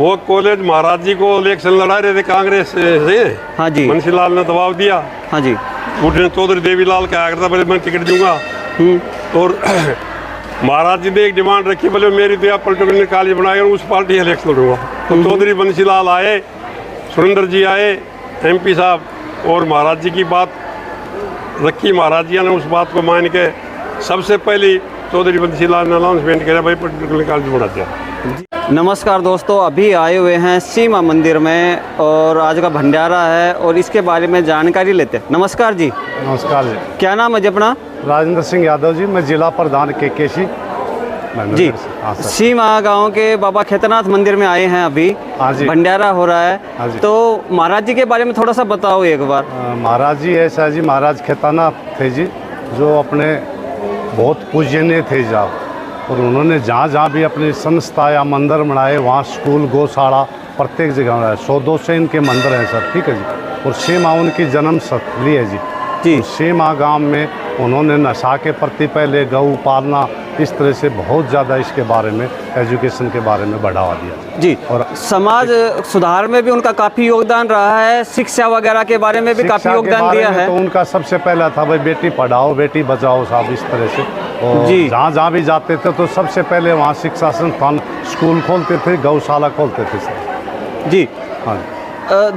वो कॉलेज महाराज जी को इलेक्शन लड़ा रहे थे कांग्रेस से। हाँ जी। बंसीलाल ने दबाव दिया। हाँ जी। उठने चौधरी देवीलाल का आया करता बोले मैं टिकट दूंगा। और महाराज जी ने एक डिमांड रखी, बोले मेरी तो आप पॉलिटिकल कॉलेज बनाएगा उस पार्टी इलेक्शन लड़ूंगा। तो चौधरी बंसीलाल आए, सुरेंद्र जी आए, MP साहब, और महाराज जी की बात रखी। महाराज जी ने उस बात को मान के सबसे पहले चौधरी बंसीलाल ने अनाउंसमेंट किया भाई पॉलिटिकल कॉलेज बनाते हैं। नमस्कार दोस्तों, अभी आए हुए हैं सीमा मंदिर में और आज का भंडारा है और इसके बारे में जानकारी लेते हैं। नमस्कार जी। नमस्कार जी। क्या नाम है जी अपना? राजेंद्र सिंह यादव जी, मैं जिला प्रधान KKC जी। सीमा गांव के बाबा खेतनाथ मंदिर में आए हैं अभी। हाँ जी। भंडारा हो रहा है। हाँ जी। तो महाराज जी के बारे में थोड़ा सा बताओ एक बार। महाराज जी ऐसा जी, महाराज खेतनाथ थे जी, जो अपने बहुत पूजनीय थे जी। और उन्होंने जहाँ जहाँ भी अपनी संस्था या मंदिर बनाए वहाँ स्कूल गौशाला प्रत्येक जगह बनाए। 100-200 इनके मंदिर हैं सर, ठीक है जी। और सीमा उनकी जन्म स्थली है जी। जी। सीमा गांव में उन्होंने नशा के प्रति पहले गऊ पालना, इस तरह से बहुत ज़्यादा इसके बारे में एजुकेशन के बारे में बढ़ावा दिया जी। और समाज सुधार में भी उनका काफ़ी योगदान रहा है, शिक्षा वगैरह के बारे में भी काफ़ी योगदान दिया है। तो उनका सबसे पहला था भाई बेटी पढ़ाओ बेटी बचाओ साहब, इस तरह से। और जी। जहाँ जहाँ भी जाते थे तो सबसे पहले वहाँ शिक्षा संस्थान स्कूल खोलते थे, गौशाला खोलते थे सर। जी। हाँ।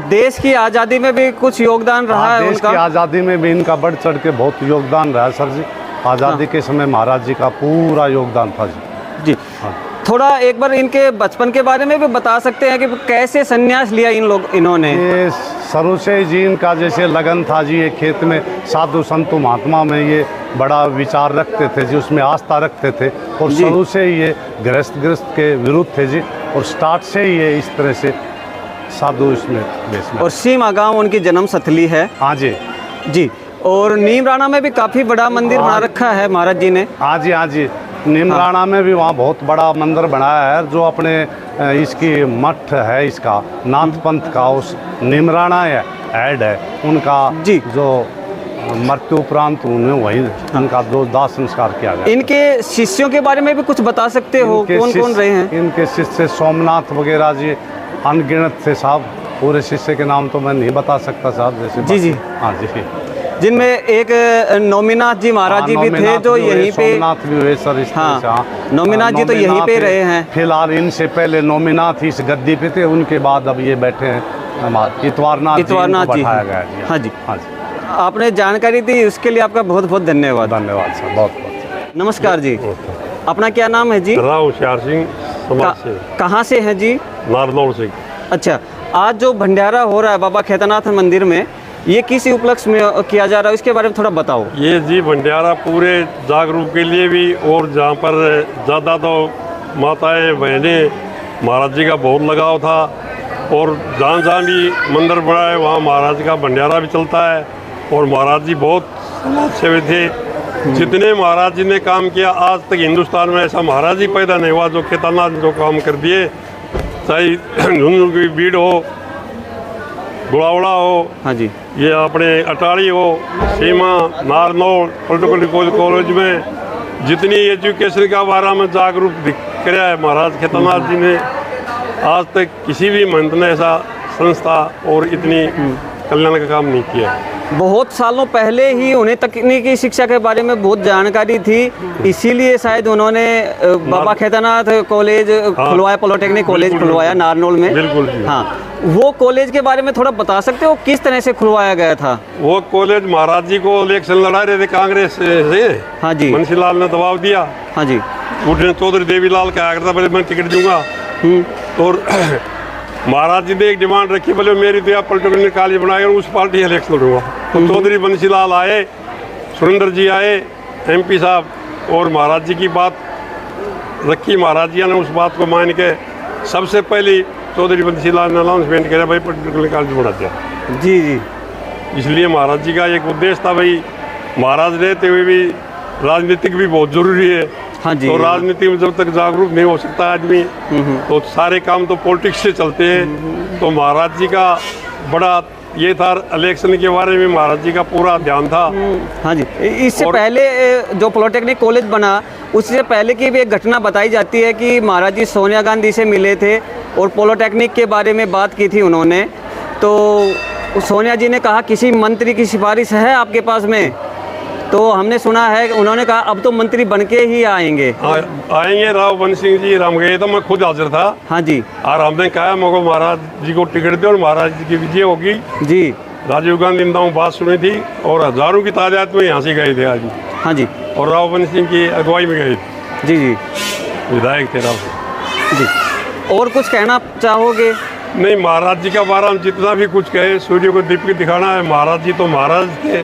देश की आज़ादी में भी कुछ योगदान रहा है देश उनका। की आज़ादी में भी इनका बढ़ चढ़ के बहुत योगदान रहा है सर जी। आज़ादी के समय महाराज जी का पूरा योगदान था जी। जी। थोड़ा एक बार इनके बचपन के बारे में भी बता सकते हैं कि कैसे संन्यास लिया इन्होंने? ये शुरू से जी इनका जैसे लगन था जी, ये खेत में साधु संतु महात्मा में ये बड़ा विचार रखते थे जी, उसमें आस्था रखते थे। और शुरू से ही ये गृहस्थ के विरुद्ध थे जी, और स्टार्ट से ही ये इस तरह से साधु इसमें देश में। और सीमा गांव उनकी जन्म स्थली है। हाँ जी। जी। और नीमराणा में भी काफ़ी बड़ा मंदिर बना रखा है महाराज जी ने। हाँ जी। हाँ जी। नीमराणा में भी वहाँ बहुत बड़ा मंदिर बनाया है, जो अपने इसकी मठ है इसका नाथ पंथ का, उस नीमराणा ऐड है उनका जी। जो मृत्यु उपरांत उन्हें वही उनका दो दाह संस्कार किया गया। इनके शिष्यों के बारे में भी कुछ बता सकते हो, कौन कौन रहे हैं? इनके शिष्य सोमनाथ वगैरह जी अनगिनत थे साहब। पूरे शिष्य के नाम तो मैं नहीं बता सकता साहब, जैसे जी जी। हाँ जी। जिनमें एक नौमीनाथ जी महाराज जी भी थे जो यहीं पे। सोमनाथ भी हुए सर इस तरह से। हाँ, नौमीनाथ जी तो यहीं पे रहे हैं। फिलहाल इनसे पहले नौमीनाथ इस गद्दी पे थे, उनके बाद अब ये बैठे हैं इतवारनाथ जी। बैठाया गया जी। हाँ जी। हाँ जी। आपने जानकारी दी उसके लिए आपका बहुत बहुत धन्यवाद। धन्यवाद सर, बहुत बहुत। नमस्कार जी। अपना क्या नाम है जी? राव होशियार सिंह समाज से। कहाँ से है जी? नारनौल से। अच्छा, आज जो भंडारा हो रहा है बाबा खेतनाथ मंदिर में, ये किस उपलक्ष्य में किया जा रहा है, इसके बारे में थोड़ा बताओ। ये जी भंडारा पूरे जागरूक के लिए भी, और जहाँ पर ज़्यादा तो माताएं बहनें महाराज जी का बहुत लगाव था, और जहाँ जहाँ भी मंदिर बना है वहाँ महाराज का भंडारा भी चलता है। और महाराज जी बहुत समाज सेवी थे। जितने महाराज जी ने काम किया, आज तक हिंदुस्तान में ऐसा महाराज ही पैदा नहीं हुआ जो केदारनाथ जो काम कर दिए, चाहे झुंझुनू की भीड़ हो, गुड़ावड़ा हो, हाँ जी, ये अपने अटारी हो, सीमा, नारनौल पॉलिटिकल कॉलेज में जितनी एजुकेशन का बारे में जागरूक कराया है महाराज खेतनाथ जी ने, आज तक किसी भी महंत ने ऐसा संस्था और इतनी कल्याण का काम नहीं किया है। बहुत सालों पहले ही उन्हें तकनीकी शिक्षा के बारे में बहुत जानकारी थी, इसीलिए शायद उन्होंने बाबा खेतनाथ कॉलेज खुलवाया, पॉलिटेक्निक कॉलेज खुलवाया नारनौल में। बिल्कुल जी। हाँ, वो कॉलेज के बारे में थोड़ा बता सकते हो किस तरह से खुलवाया गया था? वो कॉलेज महाराज जी को इलेक्शन लड़ा रहे थे कांग्रेस से। हाँ जी। बंसीलाल ने दबाव दिया। हाँ जी। उठने चौधरी देवीलाल का आया करता बोले मैं टिकट दूंगा। और महाराज जी ने एक डिमांड रखी, बोले मेरी तो आप पॉलिटिकल कॉलेज बनाएगा उस पार्टी इलेक्शन लड़ूंगा। तो चौधरी बंसीलाल आए, सुरेंद्र जी आए, MP साहब, और महाराज जी की बात रखी। महाराज जी ने उस बात को मान के सबसे पहले चौधरी बंसीलाल ने अनाउंसमेंट किया भाई पॉलिटिकल कॉलेज बनाते हैं। जी जी। इसलिए महाराज जी का एक उद्देश्य था, भाई महाराज रहते हुए भी राजनीतिक भी बहुत जरूरी है। हाँ जी। तो राजनीति में जब तक जागरूक नहीं हो सकता आदमी, तो सारे काम तो पॉलिटिक्स से चलते हैं। तो महाराज जी का बड़ा ये था, इलेक्शन के बारे में महाराज जी का पूरा ध्यान था। हाँ जी। इससे पहले जो पॉलिटेक्निक कॉलेज बना, उससे पहले की भी एक घटना बताई जाती है कि महाराज जी सोनिया गांधी से मिले थे और पॉलिटेक्निक के बारे में बात की थी उन्होंने। तो सोनिया जी ने कहा किसी मंत्री की सिफारिश है आपके पास में? तो हमने सुना है, उन्होंने कहा अब तो मंत्री बन के ही आएंगे। आएंगे राव बन सिंह जी, राम गए तो मैं खुद हाजिर था। हाँ जी। और हमने कहा मुझको महाराज जी को टिकट दे और महाराज जी की विजय होगी जी। राजीव गांधी ने बात सुनी थी और हजारों की तादाद में यहाँ से गए थे आज। हाँ जी। और राव बन सिंह की अगुवाई में गए थे। जी जी विधायक थे राव जी। और कुछ कहना चाहोगे? नहीं, महाराज जी का बारे में जितना भी कुछ कहे, सूर्य को दीप दिखाना है। महाराज जी तो महाराज थे।